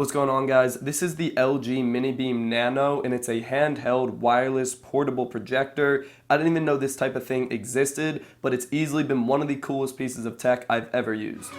What's going on, guys? This is the LG Minibeam Nano, and it's a handheld wireless portable projector. I didn't even know this type of thing existed, but it's easily been one of the coolest pieces of tech I've ever used.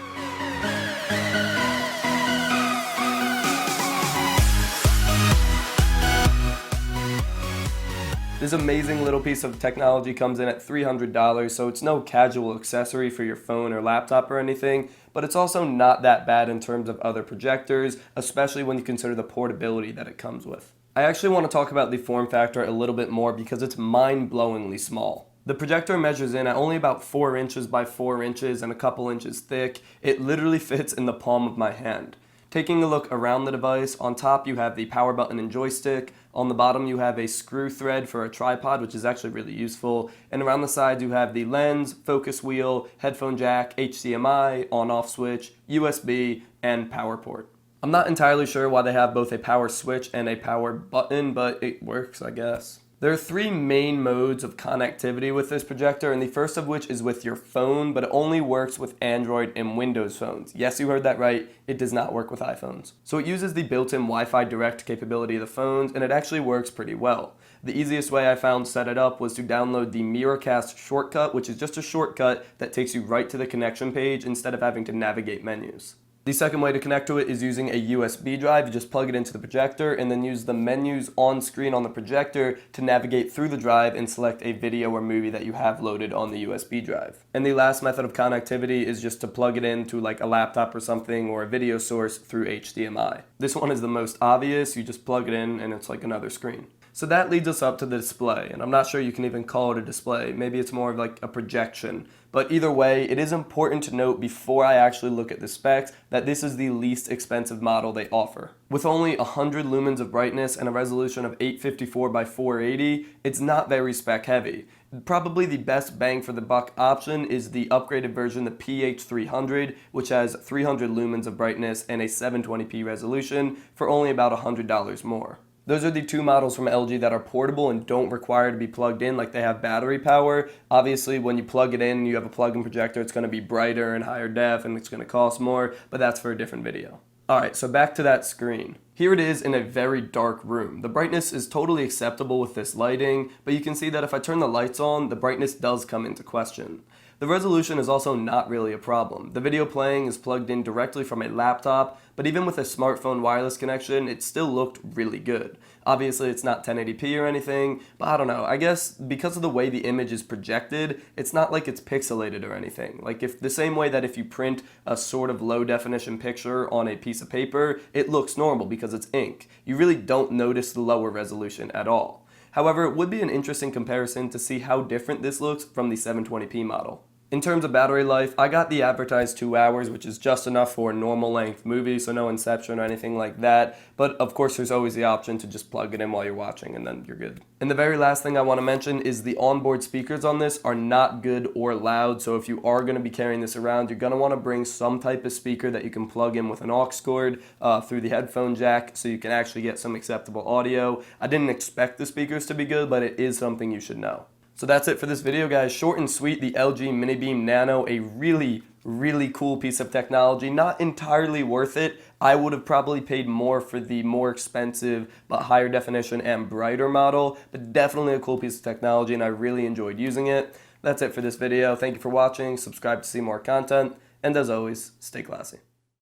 This amazing little piece of technology comes in at $300, so it's no casual accessory for your phone or laptop or anything, but it's also not that bad in terms of other projectors, especially when you consider the portability that it comes with. I actually want to talk about the form factor a little bit more because it's mind-blowingly small. The projector measures in at only about 4 inches by 4 inches and a couple inches thick. It literally fits in the palm of my hand. Taking a look around the device, on top you have the power button and joystick. On the bottom you have a screw thread for a tripod, which is actually really useful. And around the sides you have the lens, focus wheel, headphone jack, HDMI, on-off switch, USB, and power port. I'm not entirely sure why they have both a power switch and a power button, but it works, I guess. There are 3 main modes of connectivity with this projector, and the first of which is with your phone, but it only works with Android and Windows phones. Yes, you heard that right, it does not work with iPhones. So it uses the built-in Wi-Fi direct capability of the phones, and it actually works pretty well. The easiest way I found to set it up was to download the Miracast shortcut, which is just a shortcut that takes you right to the connection page instead of having to navigate menus. The second way to connect to it is using a USB drive. You just plug it into the projector and then use the menus on screen on the projector to navigate through the drive and select a video or movie that you have loaded on the USB drive. And the last method of connectivity is just to plug it into like a laptop or something or a video source through HDMI. This one is the most obvious. You just plug it in and it's like another screen. So that leads us up to the display, and I'm not sure you can even call it a display. Maybe it's more of like a projection. But either way, it is important to note before I actually look at the specs that this is the least expensive model they offer. With only 100 lumens of brightness and a resolution of 854 by 480, it's not very spec heavy. Probably the best bang for the buck option is the upgraded version, the PH300, which has 300 lumens of brightness and a 720p resolution for only about $100 more. Those are the 2 models from LG that are portable and don't require to be plugged in, like they have battery power. Obviously, when you plug it in and you have a plug-in projector, it's going to be brighter and higher def and it's going to cost more, but that's for a different video. Alright, so back to that screen. Here it is in a very dark room. The brightness is totally acceptable with this lighting, but you can see that if I turn the lights on, the brightness does come into question. The resolution is also not really a problem. The video playing is plugged in directly from a laptop, but even with a smartphone wireless connection, it still looked really good. Obviously, it's not 1080p or anything, but I don't know. I guess because of the way the image is projected, it's not like it's pixelated or anything. Like if the same way that if you print a sort of low definition picture on a piece of paper, it looks normal because it's ink. You really don't notice the lower resolution at all. However, it would be an interesting comparison to see how different this looks from the 720p model. In terms of battery life, I got the advertised 2 hours, which is just enough for a normal length movie, so no inception or anything like that. But of course, there's always the option to just plug it in while you're watching and then you're good. And the very last thing I want to mention is the onboard speakers on this are not good or loud. So if you are going to be carrying this around, you're going to want to bring some type of speaker that you can plug in with an aux cord through the headphone jack so you can actually get some acceptable audio. I didn't expect the speakers to be good, but it is something you should know. So that's it for this video, guys. Short and sweet, the LG Minibeam Nano, a really cool piece of technology. Not entirely worth it. I would have probably paid more for the more expensive but higher definition and brighter model, but definitely a cool piece of technology and I really enjoyed using it. That's it for this video. Thank you for watching. Subscribe to see more content, and as always, stay classy.